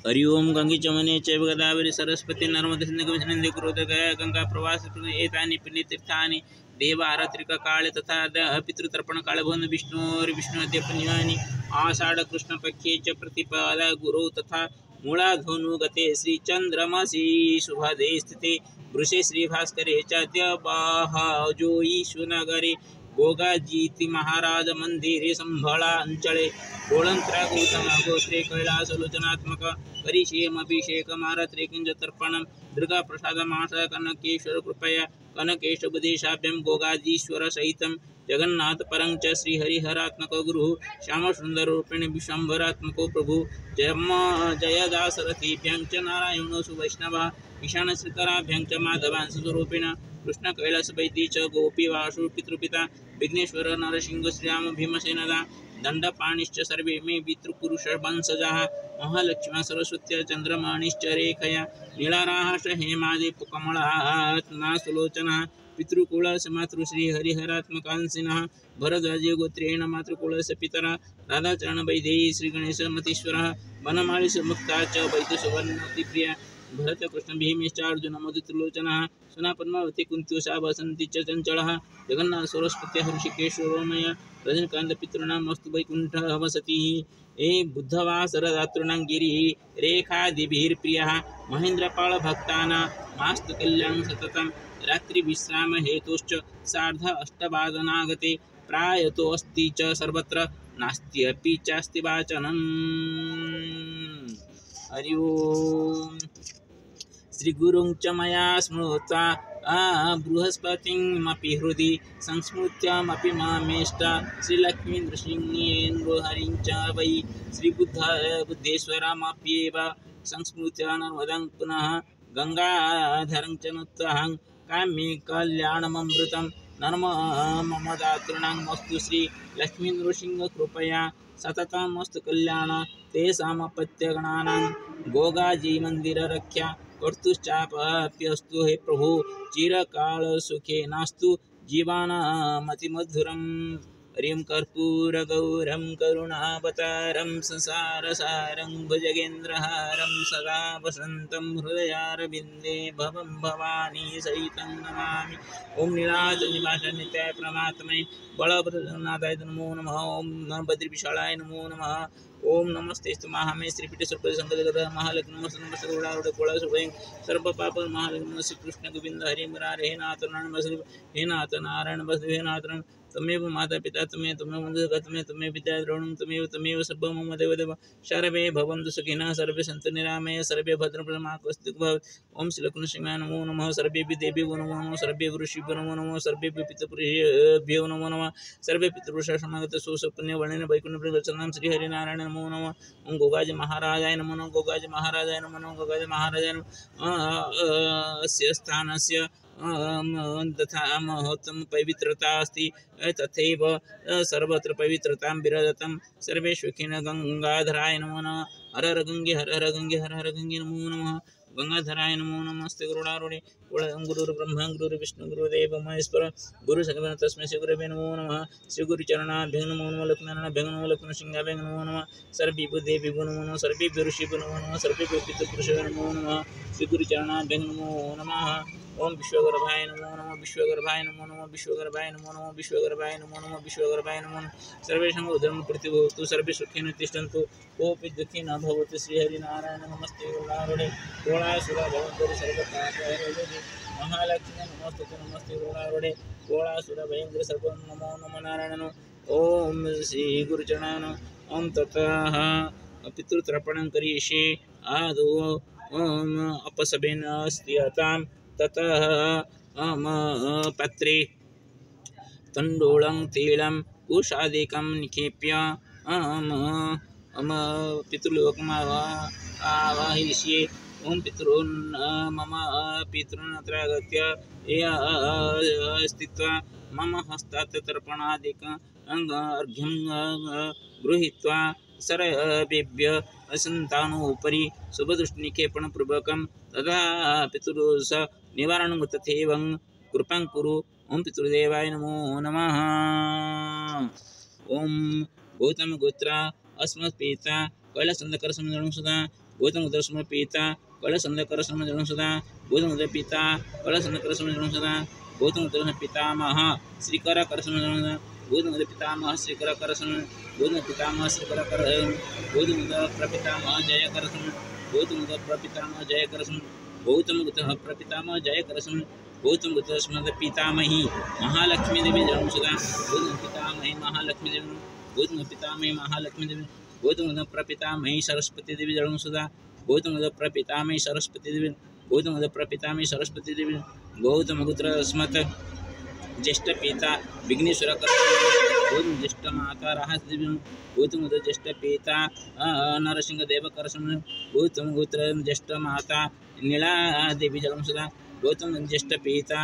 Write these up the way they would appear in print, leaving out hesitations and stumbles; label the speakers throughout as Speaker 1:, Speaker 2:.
Speaker 1: हरि ओम गंगे चमने चैव गोदावरी सरस्वती नर्मदे सिन्धु गंगे गोदावरी गंगा प्रवास एतानि पुण्यतीर्थानि देव आरात्रिका काले तथा पितृतर्पण काले भवन विष्णुर्विष्णुद्य पुण्यानि आषाढ़ कृष्ण पक्षे च प्रतिपदा गुरु तथा मूलाधनुगते श्रीचंद्रमसि शुभदे स्थिते वृषे श्रीभास्करे चाद्यबाहजोयीशुनगरे गोगाजीति महाराज मंदिरे संभला अंचले गोळंत्र गौतम गोत्रे कैलासलोचनात्मक करिष्येमभिषेकमारत्रे किंजतर्पणं दुर्गा प्रसाद मास कनकेश्वर कृपया कनकेशोपदेशाभ्यं गोगाजीश्वर सहितं जगन्नाथ परं च श्रीहरिहरात्मक गुरु श्याम सुंदर रूपेण विश्वम्भरात्मको प्रभु जयदासरथीभ्यं च नारायणो सुवैष्णवः ईशान श्रीकराभ्यं च माधवांशस्वरूपेण कृष्ण कैलास वैद्य च गोपी वासु पितृपिता विघ्नेश्वर नरसिंह श्रीराम भीमसेनदा दंडपाणिश्च सर्वे मे पितृपुरुष वंशजाः महालक्ष्मी सरस्वती चंद्रमणिश्च रेखया नीलाराश हेमादि कमलात्मा सुलोचना पितृकुलस्य मातृश्री हरिहरात्मकांसिनः भरद्वाजे गोत्रेण मातृकुलस्य पितरा राधाचरण वैदेही श्री गणेश मतीश्वरः वनमाली मुक्ता च वैद्य सुवर्णप्रिया भरत कृष्ण भीमेश्चार्जुन मधुत्रिलोचनः सुना पद्मावती कुंत्युषा बसंती च चंचलः जगन्नाथ सरस्वती ऋषिकेश्वरोमय रजनीकांत पितॄणां मस्तु वैकुंठः वसति ए बुद्धवासरदातॄणां गिरिः रेखादिभिर्प्रियः महेन्द्रपाल भक्तानां मास्तु कल्याणं सततं रात्रि विश्राम हेतुश्च सार्ध अष्टवादनागते प्रायतो अस्ति च सर्वत्र नास्ति अपि चास्ति वाचनम्। हरि ओम श्री गुरुं च मया स्मृत्वा बृहस्पतिमपि हृदि संस्मृत्यामपि मामेष्टा श्रीलक्ष्मी नृसिंहेन्द्रहरिं च वै श्रीबुद्धेश्वरमप्येव संस्मृत्य नर्मदं पुनः गंगाधरं च नुत्वहं काम्ये कल्याणममृतं नर्म मम दातॄणां मस्तु श्री लक्ष्मी नृसिंह कृपया सततमस्तु कल्याण तेषामपत्यगणानां गोगाजी मंदिररक्षा कर्तुश्चाप्यस्तु हे प्रभु चिरकाल सुखे नास्तु जीवानामतिमधुरम्। हरिं कर्पूरगौरं करुणावतारं संसारसारं भुजगेन्द्रहारं सदा वसन्तं हृदयारविन्दे भवं भवानी सहितं नमामि। ओं नीलाचलनिवासाय नित्याय परमात्मने बलभद्रनाथाय नमो नमः। ओं बद्रिविशालाय नमो नमः। ओम नमस्ते महामे श्रीपीठे सर्वसंगत महालक्ष्मी नमस्ते गोड़ारूढ़ गोड़ा सुभयं सर्व पाप महालक्ष्मी श्री कृष्ण गोविंद हरि मुरारे हे नाथ नारायण हे नाथ नारायण हे नाथ तमेव माता पिता तमेव तमेव विद्या द्रोणं तमेव सर्वं मम देवदेव सर्वे भवन्तु सुखिनः सर्वे सन्तु निरामया सर्वे भद्रं मास्तु ओम श्री लक्ष्मीनारायणाय नमो नमः। सर्वे देवेभ्यो नमो नमः। सर्वे ऋषिभ्यो नमो नमः। सर्वे पितृपुरुषेभ्यो नमो नमः। सर्वे पितृपुरुषासमागत सुपुण्यवर्णेन वैकुण्ठप्रगच्छतां श्री हरिनारायण नमो नमः। ओम गोगाज महाराजाय नमो नमः। गोगाज महाराजाय नमो नमः। गोगाज महाराजाय नमः। अस्य स्थानस्य तथा महत्त्वं पवित्रता अस्ति तथैव सर्वत्र पवित्रतां विरजतं सर्वे सुखिनः गंगाधराय नमो नमः। हर हर गंगे हर हर गंगे नमो नमः। गंगाधराय नमो नमस्ते गुरुणारूढ़े गुरुर्ब्रह्मा गुरुर्विष्णु गुरुदेव महेश्वर गुरु सगुण तस्मै श्री गुरवे नमो नमः। श्री गुरुचरणाभ्यं नमो नमः। लक्ष्मीनारायणाभ्यं नमो लक्ष्मीनृसिंहाभ्यं नमो नमः। सर्वेभ्यो देवेभ्यो नमो नमः। सर्वेभ्यो ऋषिभ्यो नमो नमः। सर्वेभ्यो पितृपुरुषेभ्यो नमो नमः। श्री गुरुचरणाभ्यं नमो नमः। ओम विश्वगर्भाय नमो नमः। विश्वगर्भाय नमो नमः। विश्वगर्भाय नमो नमः। विश्वगर्भाय नमो नमः। विश्वगर्भाय नमो नमः। सर्वेषां उदरं प्रतिभवतु सर्वे सुखिनो तिष्ठन्तु कोऽपि दुःखी न भवतु। श्री हरिनारायण नमस्ते गुरुणारूढ़े गोळासुरा भयंकर सर्वपापहरे महालक्ष्मी नमस्ते गुरुणारूढ़े गोळासुरा भयंकर सर्व नमो नमो नारायण। ओम श्री गुरुचरण ओम ततः पितृतर्पणं करिष्ये आदौ ओम अपसवेन स्थियतां ततः पत्रे तण्डुलं तैलं कुशादिकं निक्षेप्य पितृलोकम् आवाहयिष्ये। ओम पितॄन् मम पितॄन् अत्र आगत्य स्थित्वा मम हस्तात् तर्पणादिकं अर्घ्यं गृहीत्वा सर्वेभ्यः सन्तानोपरि शुभदृष्टिनिक्षेपणपूर्वकं तदा पितृदोष निवारणं तथैव कृपां कुरु। ओम पितृदेवाय नमो नमः। ओम गौतम गोत्र अस्मत् पिता कैलासंदकरसं जलं सदा गौतमोदरस्म पिता कैलासंदकरसं जलं सदा गौतमोदर पिता कैलासंदकरसं जलं सदा गौतमोदर पितामह श्रीकरकरसं जलं सदा गौतमोदर पितामह श्रीकरकरसं गौतम पितामह श्रीकरकर गौतमोदर प्रपितामह जयकरसं गौतमोदर प्रपितामह जयकरसं गौतमोदर प्रपितामह जयकरसं गौतमोदर स्मृत पितामही महालक्ष्मी देवी जलं सदा गौतम पितामही महालक्ष्मी देवी गौतम पितामही महालक्ष्मी देवी गौतम प्रपितामही सरस्वती देवी जलं सदा गौतम प्रपितामही सरस्वती देवी गौतम प्रपितामही सरस्वती देवी गौतम पुत्र स्मत ज्येष्ठ पिता विघ्नेश्वर गौतम ज्येष्ठ माता राहस देवी गौतम ज्येष्ठ पिता नरसिंह देव करसम गौतम गोत्र ज्येष्ठ माता नीला देवी जलं सदा गौतम ज्येष्ठ पिता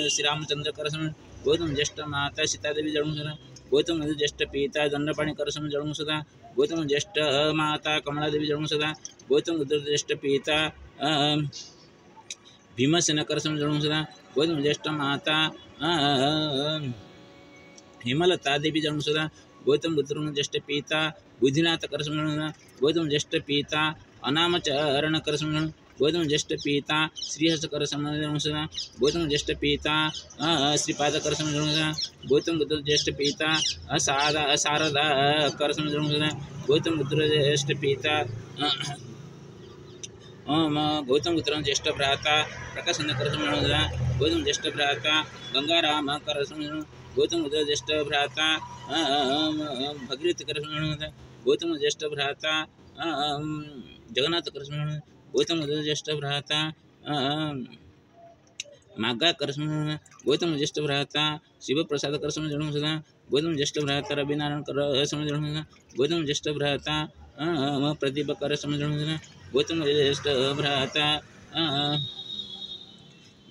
Speaker 1: श्रीरामचंद्र करसम गौतम ज्येष्ठ माता सीता देवी जलं सदा गौतम ज्येष्ठ पिता दंडपाणी करसम जलं सदा गौतम ज्येष्ठ माता कमला देवी जलं सदा गौतम ज्येष्ठ पिता भीमसेन करसम जलं सदा गौतम ज्येष्ठ माता हेमलता देवी जलं सदा गौतम पुत्र ज्येष्ठ पिता बुद्धिनाथ करसम जलं सदा गौतम ज्येष्ठ पिता अनामचरण करसम गौतम ज्येष्ठ पिता श्रीहस करसम जलं सदा गौतम ज्येष्ठ पिता श्रीपाद करसम जलं सदा गौतम पुत्र ज्येष्ठ पिता शारदा करसम जलं सदा गौतम पुत्र ज्येष्ठ पिता गौतम पुत्र ज्येष्ठ भ्राता प्रकाशन करसम जलं सदा गौतम ज्येष्ठ भ्राता गंगाराम करसम गौतम पुत्र ज्येष्ठ भ्राता भगीरथ करसम जलं सदा गौतम ज्येष्ठ भ्राता जगन्नाथ करसम गौतम ज्येष्ठ भ्राता मागा करसम गौतम ज्येष्ठ भ्राता शिवप्रसाद करसम जलं सदा गौतम ज्येष्ठ भ्राता रविनारायण करसम जलं सदा गौतम ज्येष्ठ भ्राता प्रदीप करसम जलं सदा गौतम ज्येष्ठ भ्राता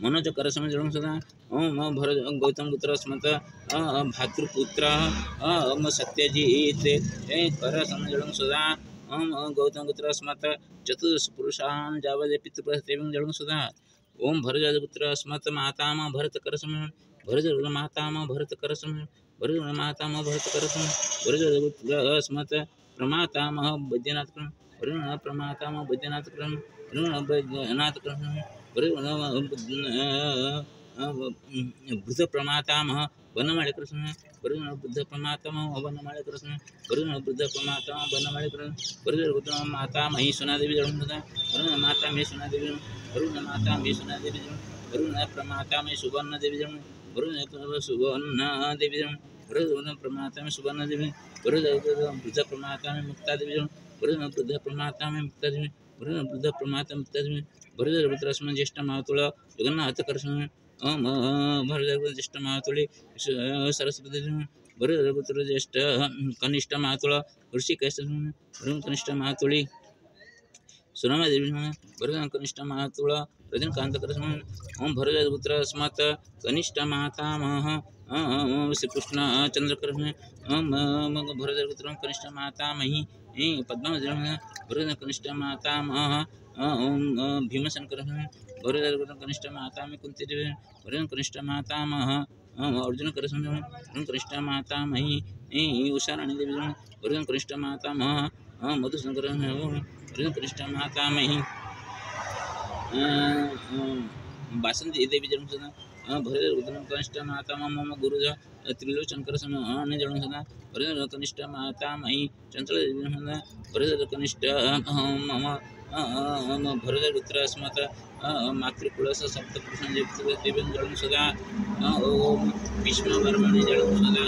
Speaker 1: मनोज करसम जलं सदा ओम भरत गौतम पुत्र स्मत भातृपुत्र सत्यजित करसम जलं सदा ओम गौतम पुत्र स्मत चतुर्दश पुरुषान् जावदे पितृप्रतिवं जलं सदा ओम भरतपुत्र स्मत मातामह भरत करसम भरत मातामह भरत करसम भरत मातामह भरत करसम भरतपुत्र स्मत प्रमातामह वैद्यनाथ क्रम भरत प्रमातामह वैद्यनाथ क्रम भरत क्रम बुद्ध प्रमातामह वनमाळे कृष्ण बुद्ध प्रमातामह वनमाळे कृष्ण बुद्ध प्रमातामह वनमाळे कृष्ण बुद्ध माता मही सुनादेवी जलं सदा माता मही सुनादेवी माता मही सुनादेवी प्रमाता मही सुवर्ण देवी जलं सुवर्ण देवी जलं प्रमाता मही सुवर्ण देवी बुद्ध प्रमाता मही मुक्ता देवी जलं बुद्ध प्रमाता मही मुक्ता देवी बुद्ध प्रमाता मुक्ता देवी भरतपुत्र ज्येष्ठ मातुळ जगन्नाथ कृष्ण भरतपुत्र ज्येष्ठ मातुळे सरस्वती भरतपुत्र ज्येष्ठ कनिष्ठ मातुळ ऋषिकेश कनिष्ठ मातुळी सुरमादेवी भरत कनिष्ठ मातुळ रजनीकांत कृष्ण ओम भरतपुत्र स्मत कनिष्ठ मातामह श्रीकृष्ण चंद्र कृष्ण भरतपुत्र कनिष्ठ मातामही पद्मावती भरत कनिष्ठ मातामह भीमसेन कृष्ण भरत कनिष्ठ मातामही कुंती देवी भरत कनिष्ठ मातामह अर्जुन कृष्ण कनिष्ठ मातामही उषाराणी देवी भरत कनिष्ठ मातामह मधुसूदन कृष्ण भरत कनिष्ठ मातामही बासंती देवी जलं सदा भरत कनिष्ठ मातामह मम गुरुज त्रिलोचन कृष्ण जलं सदा भरत कनिष्ठ मातामही चंचल देवी सदा भरत कनिष्ठ मम भरतपुत्र स्मत मातृकुलस सप्तपुरुषं देवी जलं सदा ओम विष्णुवर्मणे जलं सदा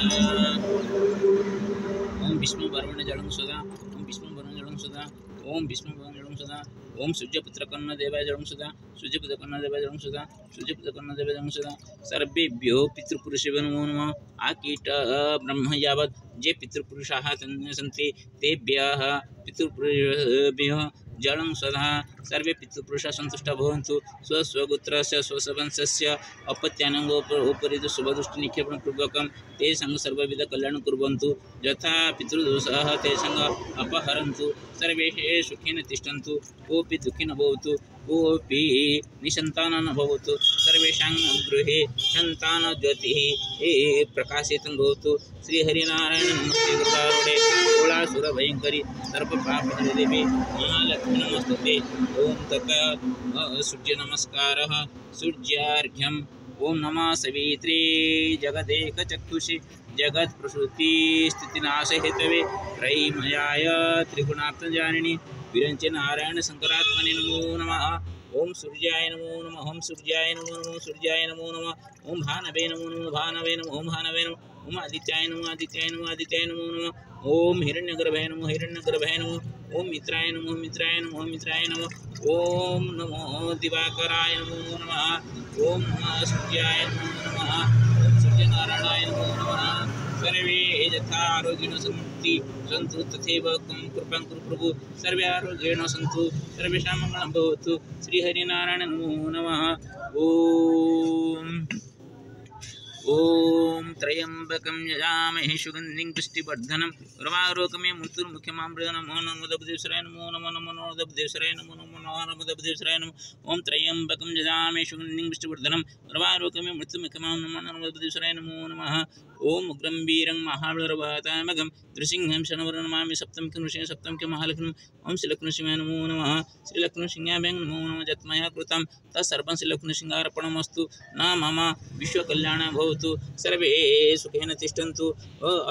Speaker 1: ओम विष्णुवर्मणे जलं सदा ओम विष्णुवर्मणे जलं सदा ओम विष्णुवर्मणे जलं सदा ओम सूर्यपुत्र कर्ण देवाय जलं सदा सूर्यपुत्र कर्ण देवाय जलं सदा सूर्यपुत्र कर्ण देवाय जलं सदा सर्वेभ्यो पितृपुरुषेभ्यो नमो नमः आकीट ब्रह्म यावत् जे पितृपुरुषाः सन्ति तेभ्यः पितृपुरुषेभ्यः जलं सदा सर्वे पितृपुरुषाः सन्तुष्टाः भवन्तु स्वस्वगोत्रस्य स्ववंशस्य अपत्यानाम् उपरि शुभदृष्टिनिक्षेपणपूर्वकं तेषां सर्वविधकल्याणं कुर्वन्तु यथा पितृदोषाः तेषाम् अपहरन्तु सर्वे सुखेन तिष्ठन्तु कोऽपि दुःखी न भवतु कोऽपि निसन्तानः न भवतु सर्वेषां गृहे सन्तानज्योतिः प्रकाशितं भवतु श्रीहरिनारायण नमस्ते कृतारूढे कोलासुरभयङ्करि सर्वपापहरदेवी महालक्ष्मी नमस्तुते ॐ तथा सूर्यनमस्कारः सूर्यार्घ्यम् ॐ नमः सवित्रे जगदेकचक्षुषि जगत्प्रसूतिस्थितिनाशहेतवे त्रयीमयाय त्रिगुणात्मजानिनि विरञ्च नारायण शंकरात्मने नमो नमः ओम सूर्याय नमो नमः ओम सूर्याय नमो नमः सूर्याय नमो नमः ओम भानवे नमो नमः भानवे नमः ओम भानवे नमः ओम आदित्याय नमः आदित्याय नमः आदित्याय नमो नमः ओम हिरण्यगर्भाय नमः हिरण्यगर्भाय नमः ओम मित्राय नमः मित्राय नमः मित्राय नमः ओम नमो दिवाकराय नमो नमः ओम नमः सूर्याय नमो नमः ओम सूर्यनारायणाय नमो नमः सर्वे यथा आरोग्येण सन्तु तथैव कृपां कुरु प्रभु सर्वे आरोग्येण सन्तु सर्वेषां मङ्गलं भवतु श्रीहरिनारायण नमो नमः ओम त्र्यंबकं यजामहे सुगन्धिं पुष्टिवर्धनं उर्वारुकमे मृत्युर्मुख्यमामृतं नमो नमो दब्देश्वराय नमो नमो नमो नमो दब्देश्वराय नमो नमो नमो दब्देश्वराय नमो ओम त्र्यंबकं यजामहे सुगन्धिं पुष्टिवर्धनं उर्वारुकमे मृत्युर्मुख्यमामृतं नमो नमो दब्देश्वराय नमो नमः ओम उग्रं वीरं महाबलवतामघं नृसिंहं शनवरं नमामि सप्तं के महालक्ष्मीं ओम श्रीलक्ष्मीसिंहाय नमो नमः श्रीलक्ष्मीसिंहाभ्यां नमो नमः यत्मया कृतं तत्सर्वं श्रीलक्ष्मीसिंहार्पणमस्तु न मम विश्वकल्याण भवतु सर्वे सुखेन तिष्ठन्तु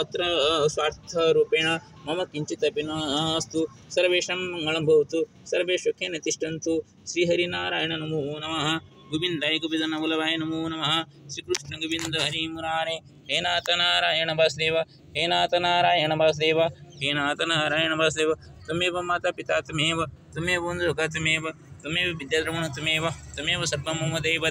Speaker 1: अत्र स्वार्थरूपेण मम किञ्चिदपि नास्तु सर्वेषां मङ्गलं भवतु सर्वे सुखेन तिष्ठन्तु श्रीहरिनारायण नमो नमः गोविन्दाय गोविन्दनवल्लभाय नमो नमः श्रीकृष्ण गोविन्द हरि मुरारे हे नाथ नारायण वासुदेव हे नाथ नारायण वासुदेव हे नाथ नारायण वासुदेव त्वमेव माता पिता त्वमेव बन्धुसखा त्वमेव विद्याद्रविण त्वमेव सर्वं मम देव